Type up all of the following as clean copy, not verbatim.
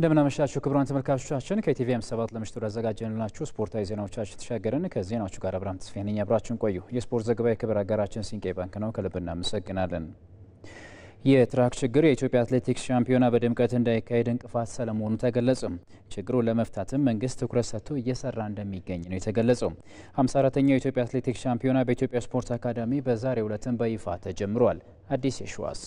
እንደምናመሻችሁ ክቡራን ተመልካቾቻችን ከኢቲቪ 7 ለምሽቱ ያዘጋጀንላችሁ ስፖርታዊ ዜናዎቻችን ተሻገርን። ከዜናዎቹ ጋር አብራም ተስፋዬ ነኝ። አብራችሁን ቆዩ። የስፖርት ዘገባ የክብር አጋራችን ሲንቄ ባንክ ነው። ከልብ እናመሰግናለን። የትራክ ችግር የኢትዮጵያ አትሌቲክስ ሻምፒዮና በድምቀት እንዳይካሄድ እንቅፋት ስለመሆኑ ተገለጸ። ችግሩን ለመፍታትም መንግስት ትኩረት ሰጥቶ እየሰራ እንደሚገኝ ነው የተገለጸው። 54ኛው የኢትዮጵያ አትሌቲክስ ሻምፒዮና በኢትዮጵያ ስፖርት አካዳሚ በዛሬው ዕለት በይፋ ተጀምሯል። አዲስ የሽዋስ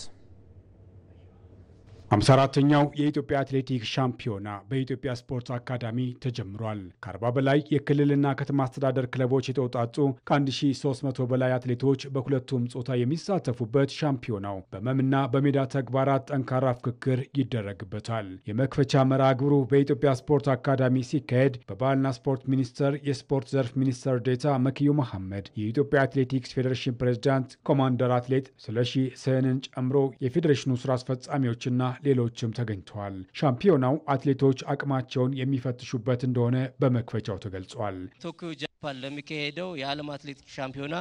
54ኛው የኢትዮጵያ አትሌቲክስ ሻምፒዮና በኢትዮጵያ ስፖርት አካዳሚ ተጀምሯል። ከ40 በላይ የክልልና ከተማ አስተዳደር ክለቦች የተውጣጡ ከ1300 በላይ አትሌቶች በሁለቱም ጾታ የሚሳተፉበት ሻምፒዮናው በመምና በሜዳ ተግባራት ጠንካራ ፍክክር ይደረግበታል። የመክፈቻ መርሃ ግብሩ በኢትዮጵያ ስፖርት አካዳሚ ሲካሄድ በባህልና ስፖርት ሚኒስቴር የስፖርት ዘርፍ ሚኒስትር ዴኤታ መክዩ መሐመድ፣ የኢትዮጵያ አትሌቲክስ ፌዴሬሽን ፕሬዝዳንት ኮማንደር አትሌት ስለሺ ስህንን ጨምሮ የፌዴሬሽኑ ስራ አስፈጻሚዎችና ሌሎችም ተገኝተዋል። ሻምፒዮናው አትሌቶች አቅማቸውን የሚፈትሹበት እንደሆነ በመክፈቻው ተገልጿል። ቶኪዮ ጃፓን ለሚካሄደው የዓለም አትሌቲክስ ሻምፒዮና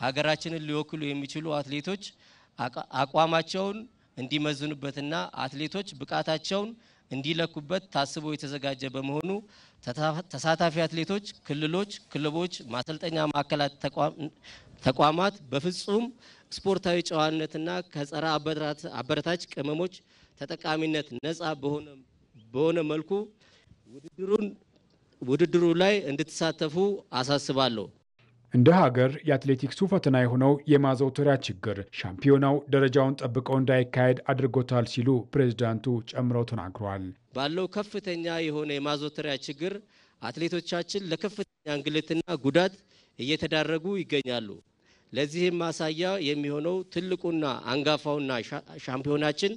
ሀገራችንን ሊወክሉ የሚችሉ አትሌቶች አቋማቸውን እንዲመዝኑበትና አትሌቶች ብቃታቸውን እንዲለኩበት ታስቦ የተዘጋጀ በመሆኑ ተሳታፊ አትሌቶች፣ ክልሎች፣ ክለቦች፣ ማሰልጠኛ ማዕከላት ተቋማት በፍጹም ስፖርታዊ ጨዋነትና ከጸረ አበረታች ቅመሞች ተጠቃሚነት ነፃ በሆነ መልኩ ውድድሩ ላይ እንድትሳተፉ አሳስባለሁ። እንደ ሀገር የአትሌቲክሱ ፈተና የሆነው የማዘውተሪያ ችግር ሻምፒዮናው ደረጃውን ጠብቀው እንዳይካሄድ አድርጎታል ሲሉ ፕሬዝዳንቱ ጨምረው ተናግረዋል። ባለው ከፍተኛ የሆነ የማዘውተሪያ ችግር አትሌቶቻችን ለከፍተኛ እንግልትና ጉዳት እየተዳረጉ ይገኛሉ። ለዚህም ማሳያ የሚሆነው ትልቁና አንጋፋውና ሻምፒዮናችን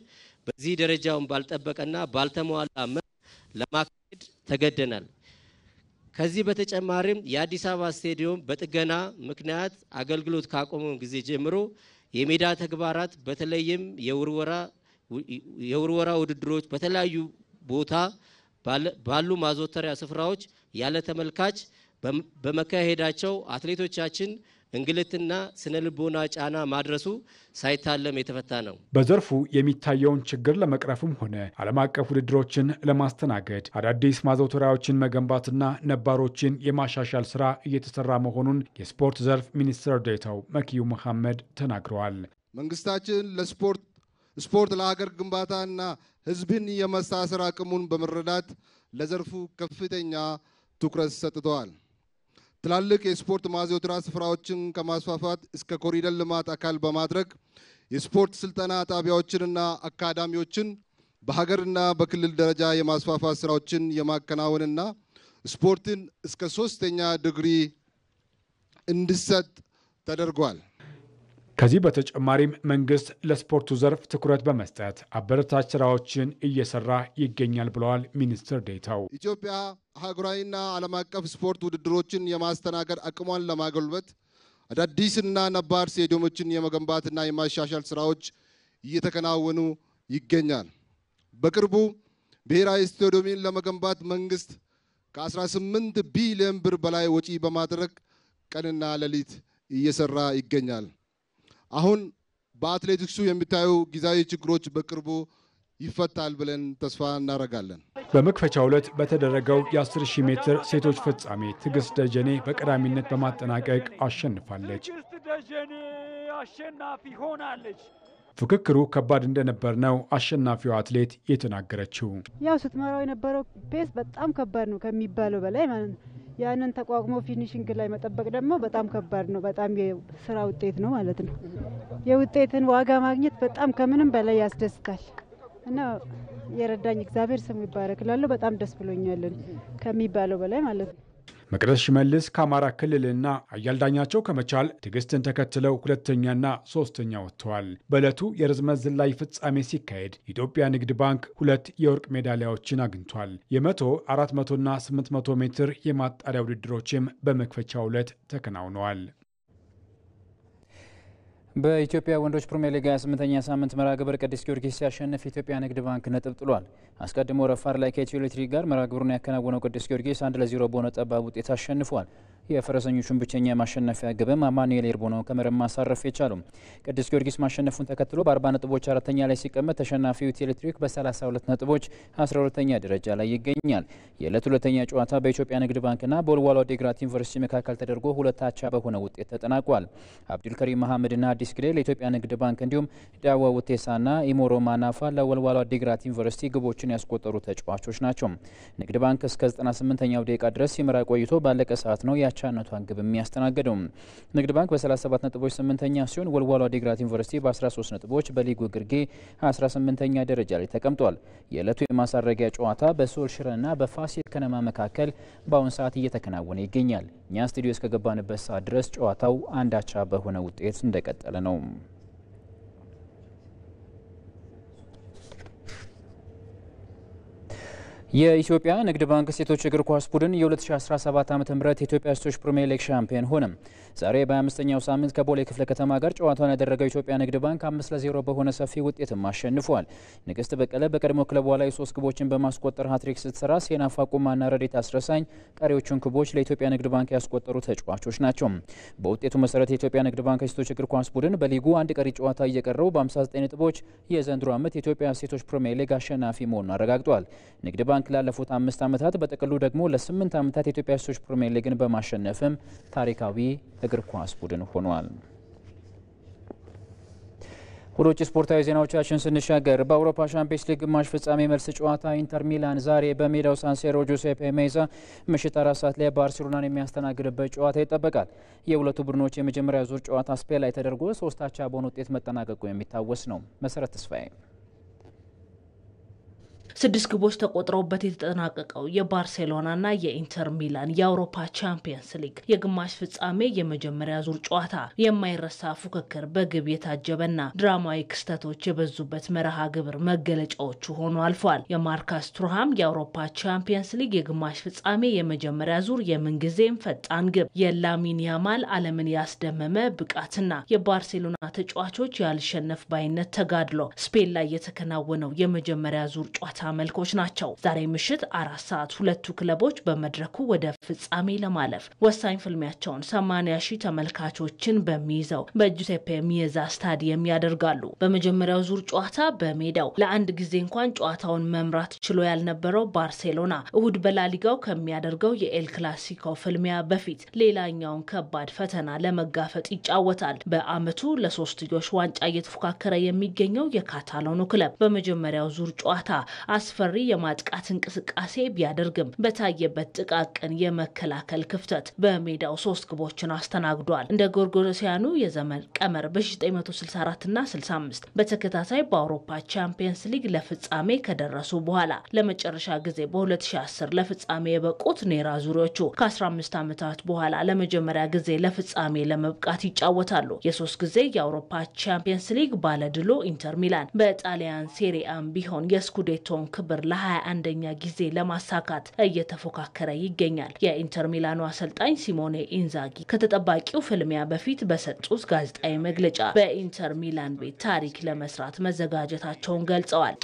በዚህ ደረጃውን ባልጠበቀና ባልተሟላ ለማካሄድ ተገደናል። ከዚህ በተጨማሪም የአዲስ አበባ ስቴዲየም በጥገና ምክንያት አገልግሎት ካቆመ ጊዜ ጀምሮ የሜዳ ተግባራት በተለይም የውርወራ ውድድሮች በተለያዩ ቦታ ባሉ ማዘውተሪያ ስፍራዎች ያለ ተመልካች በመካሄዳቸው አትሌቶቻችን እንግልትና ስነልቦና ጫና ማድረሱ ሳይታለም የተፈታ ነው። በዘርፉ የሚታየውን ችግር ለመቅረፍም ሆነ ዓለም አቀፍ ውድድሮችን ለማስተናገድ አዳዲስ ማዘውተሪያዎችን መገንባትና ነባሮችን የማሻሻል ስራ እየተሰራ መሆኑን የስፖርት ዘርፍ ሚኒስትር ዴኤታው መክዩ መሐመድ ተናግረዋል። መንግስታችን ስፖርት ለሀገር ግንባታና ህዝብን የመሳሰር አቅሙን በመረዳት ለዘርፉ ከፍተኛ ትኩረት ሰጥተዋል። ትላልቅ የስፖርት ማዘውተሪያ ስፍራዎችን ከማስፋፋት እስከ ኮሪደር ልማት አካል በማድረግ የስፖርት ስልጠና ጣቢያዎችንና አካዳሚዎችን በሀገርና በክልል ደረጃ የማስፋፋት ስራዎችን የማከናወንና ስፖርትን እስከ 3ኛ ዲግሪ እንዲሰጥ ተደርጓል። ከዚህ በተጨማሪም መንግስት ለስፖርቱ ዘርፍ ትኩረት በመስጠት አበረታች ስራዎችን እየሰራ ይገኛል ብለዋል ሚኒስትር ዴኤታው። ኢትዮጵያ ሀገራዊና ዓለም አቀፍ ስፖርት ውድድሮችን የማስተናገድ አቅሟን ለማጎልበት አዳዲስና ነባር ስቴዲየሞችን የመገንባትና የማሻሻል ስራዎች እየተከናወኑ ይገኛል። በቅርቡ ብሔራዊ ስቴዲየምን ለመገንባት መንግስት ከ18 ቢሊዮን ብር በላይ ወጪ በማድረግ ቀንና ሌሊት እየሰራ ይገኛል። አሁን በአትሌቲክሱ የሚታዩ ጊዜያዊ ችግሮች በቅርቡ ይፈታል ብለን ተስፋ እናደርጋለን። በመክፈቻው ዕለት በተደረገው የ10,000 ሜትር ሴቶች ፍጻሜ ትዕግስት ደጀኔ በቀዳሚነት በማጠናቀቅ አሸንፋለች። አሸናፊ ሆናለች። ፍክክሩ ከባድ እንደነበር ነው አሸናፊው አትሌት የተናገረችው። ያው ስትመራው የነበረው ፔስ በጣም ከባድ ነው ከሚባለው በላይ ማለት ነው። ያንን ተቋቁሞ ፊኒሺንግ ላይ መጠበቅ ደግሞ በጣም ከባድ ነው። በጣም የስራ ውጤት ነው ማለት ነው። የውጤትን ዋጋ ማግኘት በጣም ከምንም በላይ ያስደስታል እና የረዳኝ እግዚአብሔር ስሙ ይባረክ እላለሁ። በጣም ደስ ብሎኛል ከሚባለው በላይ ማለት ነው። መቅደስ ሽመልስ ከአማራ ክልልና አያል ዳኛቸው ከመቻል ትዕግስትን ተከትለው 2ኛና 3ኛ ወጥተዋል። በዕለቱ የርዝመት ዝላይ ፍጻሜ ሲካሄድ የኢትዮጵያ ንግድ ባንክ 2 የወርቅ ሜዳሊያዎችን አግኝቷል። የ100፣ 400ና 800 ሜትር የማጣሪያ ውድድሮችም በመክፈቻው ዕለት ተከናውነዋል። በኢትዮጵያ ወንዶች ፕሪሚየር ሊግ 28ኛ ሳምንት መርሃ ግብር ቅዱስ ጊዮርጊስ ሲያሸንፍ የኢትዮጵያ ንግድ ባንክ ነጥብ ጥሏል። አስቀድሞ ረፋድ ላይ ከኢትዮ ኤሌክትሪክ ጋር መርሃ ግብሩን ያከናወነው ቅዱስ ጊዮርጊስ 1-0 በሆነ ጠባብ ውጤት አሸንፏል። የፈረሰኞቹን ብቸኛ ማሸነፊያ ግብም አማኑኤል ኤርቦኖ ከመረብ ማሳረፍ የቻሉ። ቅዱስ ጊዮርጊስ ማሸነፉን ተከትሎ በ40 ነጥቦች አራተኛ ላይ ሲቀመጥ ተሸናፊው ኢትዮ ኤሌክትሪክ በ32 ነጥቦች 12ኛ ደረጃ ላይ ይገኛል። የዕለቱ ሁለተኛ ጨዋታ በኢትዮጵያ ንግድ ባንክና በወልዋሎ ዓዲግራት ዩኒቨርሲቲ መካከል ተደርጎ 2-2 በሆነ ውጤት ተጠናቋል። አብዱልከሪም መሐመድና አዲስ ግዴ ለኢትዮጵያ ንግድ ባንክ እንዲሁም ዳዋ ውቴሳና ኢሞሮ ማናፋ ለወልዋሎ ዓዲግራት ዩኒቨርሲቲ ግቦችን ያስቆጠሩ ተጫዋቾች ናቸው። ንግድ ባንክ እስከ 98ኛው ደቂቃ ድረስ ሲመራ ቆይቶ ባለቀ ሰዓት ነው ያቻነቷን ግብ የሚያስተናግደው። ንግድ ባንክ በ37 ነጥቦች 8ኛ ሲሆን ወልዋሎ ዓዲግራት ዩኒቨርሲቲ በ13 ነጥቦች በሊጉ ግርጌ 18ኛ ደረጃ ላይ ተቀምጧል። የዕለቱ የማሳረጊያ ጨዋታ በሶል ሽረና በፋሲል ከነማ መካከል በአሁን ሰዓት እየተከናወነ ይገኛል። እኛ ስቱዲዮ እስከገባንበት ሰዓት ድረስ ጨዋታው 1-1 በሆነ ውጤት እንደቀጠለ ነው። የኢትዮጵያ ንግድ ባንክ ሴቶች እግር ኳስ ቡድን የ2017 ዓ.ም የኢትዮጵያ ሴቶች ፕሪሚየር ሊግ ሻምፒዮን ሆነ። ዛሬ በ25ኛው ሳምንት ከቦሌ ክፍለ ከተማ ጋር ጨዋታውን ያደረገው ኢትዮጵያ ንግድ ባንክ 5-0 በሆነ ሰፊ ውጤትም አሸንፏል። ንግስት በቀለ በቀድሞ ክለቧ ላይ 3 ግቦችን በማስቆጠር ሃትሪክ ስትሰራ ሴናፋ ቁማና ረዴት አስረሳኝ ቀሪዎቹን ግቦች ለኢትዮጵያ ንግድ ባንክ ያስቆጠሩ ተጫዋቾች ናቸው። በውጤቱ መሰረት የኢትዮጵያ ንግድ ባንክ የሴቶች እግር ኳስ ቡድን በሊጉ አንድ ቀሪ ጨዋታ እየቀረው በ59 ነጥቦች የዘንድሮ ዓመት የኢትዮጵያ ሴቶች ፕሪሚየር ሊግ አሸናፊ መሆኑን አረጋግጧል። ንግድ ባንክ ላለፉት 5 ዓመታት በጥቅሉ ደግሞ ለ8 ዓመታት የኢትዮጵያ ሴቶች ፕሪሚየር ሊግን በማሸነፍም ታሪካዊ እግር ኳስ ቡድን ሆኗል። ወደ ውጭ ስፖርታዊ ዜናዎቻችን ስንሻገር በአውሮፓ ሻምፒዮንስ ሊግ ግማሽ ፍጻሜ መልስ ጨዋታ ኢንተር ሚላን ዛሬ በሜዳው ሳንሴሮ ጁሴፔ ሜዛ ምሽት 4 ሰዓት ላይ ባርሴሎናን የሚያስተናግድበት ጨዋታ ይጠበቃል። የሁለቱ ቡድኖች የመጀመሪያ ዙር ጨዋታ ስፔን ላይ ተደርጎ 3-3 በሆነ ውጤት መጠናቀቁ የሚታወስ ነው። መሰረት ተስፋዬ 6 ግቦች ተቆጥረውበት የተጠናቀቀው የባርሴሎናና የኢንተር ሚላን የአውሮፓ ቻምፒየንስ ሊግ የግማሽ ፍጻሜ የመጀመሪያ ዙር ጨዋታ የማይረሳ ፉክክር በግብ የታጀበና ድራማዊ ክስተቶች የበዙበት መርሃ ግብር መገለጫዎቹ ሆኖ አልፏል። የማርካስ ቱርሃም የአውሮፓ ቻምፒየንስ ሊግ የግማሽ ፍጻሜ የመጀመሪያ ዙር የምንጊዜም ፈጣን ግብ የላሚን ያማል ዓለምን ያስደመመ ብቃትና የባርሴሎና ተጫዋቾች ያልሸነፍ ባይነት ተጋድሎ ስፔን ላይ የተከናወነው የመጀመሪያ ዙር ጨዋታ መልኮች ናቸው። ዛሬ ምሽት 4 ሰዓት ሁለቱ ክለቦች በመድረኩ ወደ ፍጻሜ ለማለፍ ወሳኝ ፍልሚያቸውን 80,000 ተመልካቾችን በሚይዘው በጁሴፔ ሚዛ ስታዲየም ያደርጋሉ። በመጀመሪያው ዙር ጨዋታ በሜዳው ለአንድ ጊዜ እንኳን ጨዋታውን መምራት ችሎ ያልነበረው ባርሴሎና እሁድ በላሊጋው ከሚያደርገው የኤል ክላሲኮ ፍልሚያ በፊት ሌላኛውን ከባድ ፈተና ለመጋፈጥ ይጫወታል። በአመቱ ለሶስትዮሽ ዋንጫ እየተፎካከረ የሚገኘው የካታሎኑ ክለብ በመጀመሪያው ዙር ጨዋታ አስፈሪ የማጥቃት እንቅስቃሴ ቢያደርግም በታየበት ጥቃቅን የመከላከል ክፍተት በሜዳው 3 ግቦችን አስተናግዷል። እንደ ጎርጎሮሲያኑ የዘመን ቀመር በ1964 እና 65 በተከታታይ በአውሮፓ ቻምፒየንስ ሊግ ለፍጻሜ ከደረሱ በኋላ ለመጨረሻ ጊዜ በ2010 ለፍጻሜ የበቁት ኔራ ዙሪዎቹ ከ15 ዓመታት በኋላ ለመጀመሪያ ጊዜ ለፍጻሜ ለመብቃት ይጫወታሉ። የ3 ጊዜ የአውሮፓ ቻምፒየንስ ሊግ ባለድሎ ኢንተር ሚላን በጣሊያን ሴሪአም ቢሆን የስኩዴቶን ክብር ለ21ኛ ጊዜ ለማሳካት እየተፎካከረ ይገኛል። የኢንተር ሚላኑ አሰልጣኝ ሲሞኔ ኢንዛጊ ከተጠባቂው ፍልሚያ በፊት በሰጡት ጋዜጣዊ መግለጫ በኢንተር ሚላን ቤት ታሪክ ለመስራት መዘጋጀታቸውን ገልጸዋል።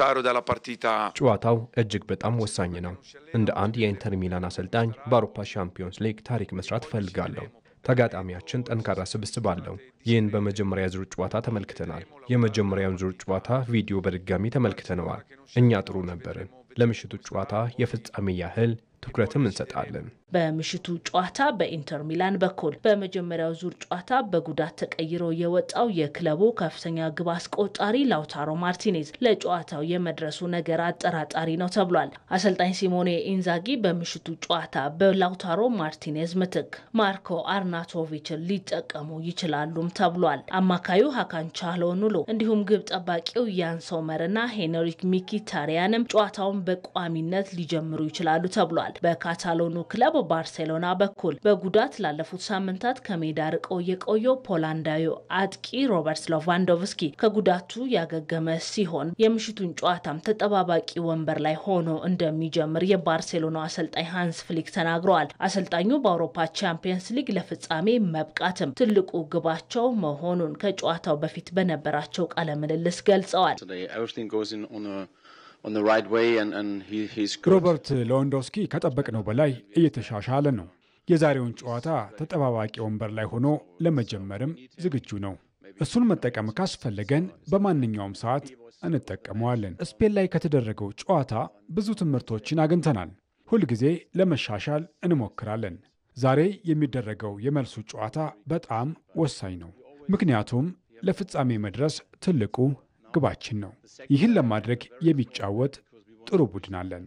ጨዋታው እጅግ በጣም ወሳኝ ነው። እንደ አንድ የኢንተር ሚላን አሰልጣኝ በአውሮፓ ሻምፒዮንስ ሊግ ታሪክ መስራት ፈልጋለሁ። ተጋጣሚያችን ጠንካራ ስብስብ አለው። ይህን በመጀመሪያ ዙር ጨዋታ ተመልክተናል። የመጀመሪያውን ዙር ጨዋታ ቪዲዮ በድጋሚ ተመልክተነዋል። እኛ ጥሩ ነበርን። ለምሽቱ ጨዋታ የፍጻሜ ያህል ትኩረትም እንሰጣለን። በምሽቱ ጨዋታ በኢንተር ሚላን በኩል በመጀመሪያው ዙር ጨዋታ በጉዳት ተቀይሮ የወጣው የክለቡ ከፍተኛ ግብ አስቆጣሪ ላውታሮ ማርቲኔዝ ለጨዋታው የመድረሱ ነገር አጠራጣሪ ነው ተብሏል። አሰልጣኝ ሲሞኔ ኢንዛጊ በምሽቱ ጨዋታ በላውታሮ ማርቲኔዝ ምትክ ማርኮ አርናቶቪችን ሊጠቀሙ ይችላሉም ተብሏል። አማካዩ ሃካን ቻሎኑሉ እንዲሁም ግብ ጠባቂው ያን ሶመርና ሄንሪክ ሚኪታሪያንም ጨዋታውን በቋሚነት ሊጀምሩ ይችላሉ ተብሏል። በካታሎኑ ክለብ ባርሴሎና በኩል በጉዳት ላለፉት ሳምንታት ከሜዳ ርቆ የቆየው ፖላንዳዊ አጥቂ ሮበርት ሌቫንዶቭስኪ ከጉዳቱ ያገገመ ሲሆን የምሽቱን ጨዋታም ተጠባባቂ ወንበር ላይ ሆኖ እንደሚጀምር የባርሴሎና አሰልጣኝ ሃንስ ፍሊክ ተናግረዋል። አሰልጣኙ በአውሮፓ ቻምፒየንስ ሊግ ለፍጻሜ መብቃትም ትልቁ ግባቸው መሆኑን ከጨዋታው በፊት በነበራቸው ቃለ ምልልስ ገልጸዋል። ሮበርት ሌዋንዶቭስኪ ከጠበቅነው በላይ እየተሻሻለ ነው። የዛሬውን ጨዋታ ተጠባባቂ ወንበር ላይ ሆኖ ለመጀመርም ዝግጁ ነው። እሱን መጠቀም ካስፈለገን በማንኛውም ሰዓት እንጠቀመዋለን። ስፔን ላይ ከተደረገው ጨዋታ ብዙ ትምህርቶችን አግኝተናል። ሁልጊዜ ለመሻሻል እንሞክራለን። ዛሬ የሚደረገው የመልሱ ጨዋታ በጣም ወሳኝ ነው። ምክንያቱም ለፍጻሜ መድረስ ትልቁ ግባችን ነው። ይህን ለማድረግ የሚጫወት ጥሩ ቡድን አለን።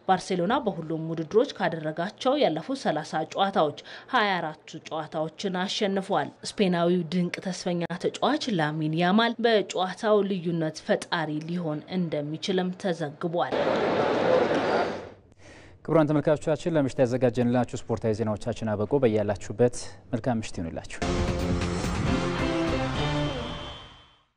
ባርሴሎና በሁሉም ውድድሮች ካደረጋቸው ያለፉት 30 ጨዋታዎች 24 ጨዋታዎችን አሸንፏል። ስፔናዊው ድንቅ ተስፈኛ ተጫዋች ላሚን ያማል በጨዋታው ልዩነት ፈጣሪ ሊሆን እንደሚችልም ተዘግቧል። ክቡራን ተመልካቾቻችን ለምሽት ያዘጋጀንላችሁ ስፖርታዊ ዜናዎቻችን አበቁ። በያላችሁበት መልካም ምሽት ይሁንላችሁ።